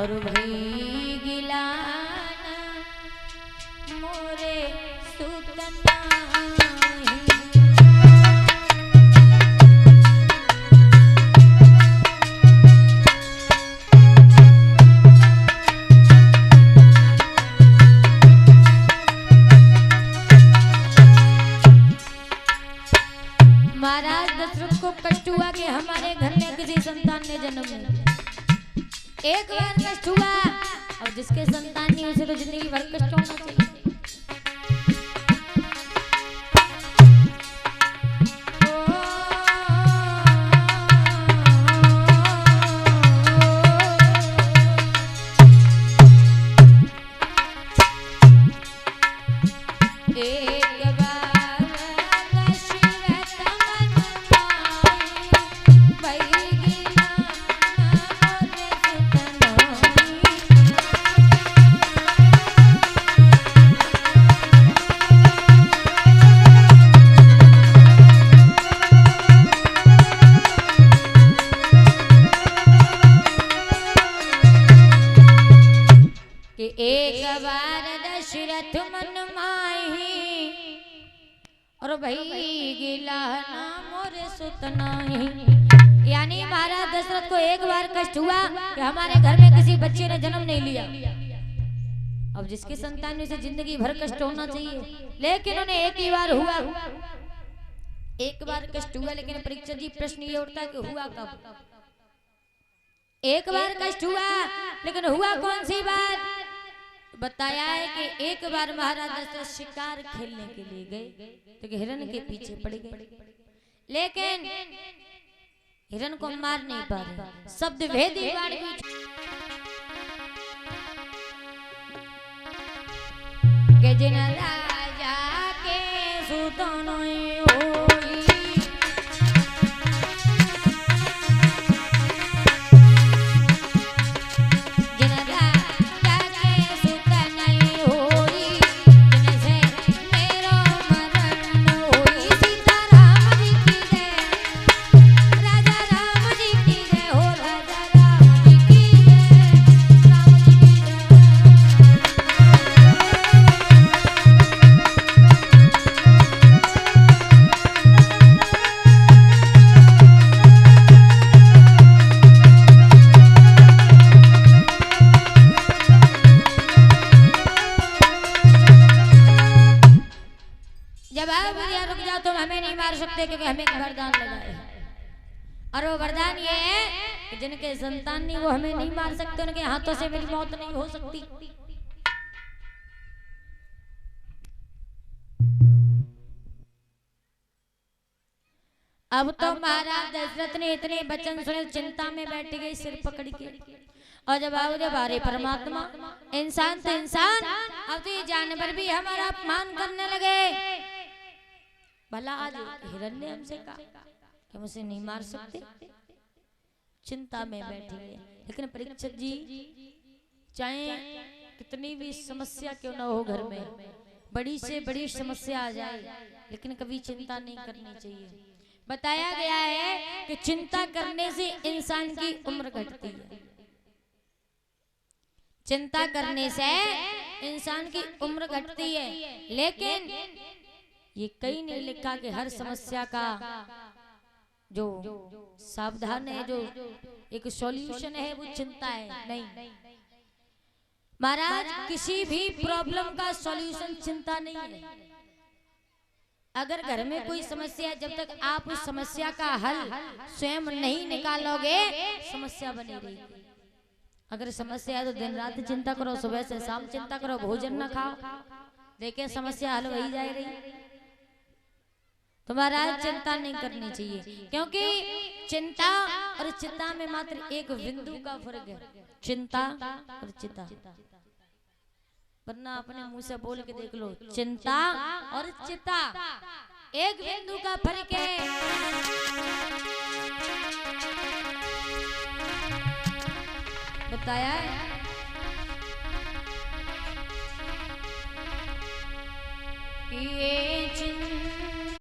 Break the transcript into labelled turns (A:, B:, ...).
A: और भई गिलाना मोरे सुतना महाराज दशरथ को कष्ट हुआ कि हमारे घर में किसी संतान ने जन्म लिया। एक बार कष्ट हुआ और जिसके संतान नहीं उसे तो जिंदगी भर कष्ट होना चाहिए। एक बार दशरथ मन माही और भई गिलाना मोरे सुतनाही। यानी महाराज दशरथ को एक बार कष्ट हुआ कि हमारे घर में किसी बच्चे ने जन्म नहीं लिया। अब जिसकी संतान में से जिंदगी भर कष्ट होना चाहिए, लेकिन उन्हें एक ही बार हुआ। एक बार कष्ट हुआ, लेकिन परीक्षित जी प्रश्न ये उठता कि हुआ कब? एक बार कष्ट हुआ, लेकिन हुआ कौन सी बात? बताया है कि एक बार महाराज दशरथ शिकार खेलने के लिए गए तो हिरण के पीछे पड़ गए, लेकिन हिरण को मार नहीं पा रहे। शब्द भेदी वाणी के जिन राजा के सुतनो क्योंकि हमें एक वरदान लगा है, और वो वरदान ये है कि जिनके संतान नहीं वो हमें नहीं मार सकते, उनके हाथों से मेरी मौत नहीं हो सकती। अब तो महाराज दशरथ ने इतने वचन सुने, चिंता में बैठ गई सिर पकड़ के। और जब आओ जब अरे परमात्मा, इंसान तो इंसान, अब तो ये जानवर भी हमारा अपमान करने लगे। भला आज हिरण ने हमसे कहा कि हम उसे नहीं मार सकते, चिंता में बैठी है। लेकिन परीक्षित जी, चाहे कितनी भी समस्या क्यों ना हो, घर में बड़ी से बड़ी समस्या आ जाए, लेकिन कभी चिंता नहीं करनी चाहिए। बताया गया है कि चिंता करने से इंसान की उम्र घटती है। चिंता करने से इंसान की उम्र घटती है, लेकिन ये कहीं नहीं लिखा कि हर समस्या का जो सावधान है, जो एक सॉल्यूशन है वो चिंता है। नहीं महाराज, किसी भी प्रॉब्लम का सॉल्यूशन चिंता नहीं है। अगर घर में कोई समस्या है, जब तक आप उस समस्या का हल स्वयं नहीं निकालोगे, समस्या बनी रहेगी। अगर समस्या है तो दिन रात चिंता करो, सुबह से शाम चिंता करो, भोजन न खाओ, देखें समस्या हल वही जा रही। तो महाराज चिंता नहीं करनी चाहिए, क्योंकि चिंता और चिता में मात्र एक बिंदु का फर्क है, चिंता और चिता। वरना अपने मुंह से बोल के देख लो, चिंता और चिता एक बिंदु का फर्क है। बताया है ये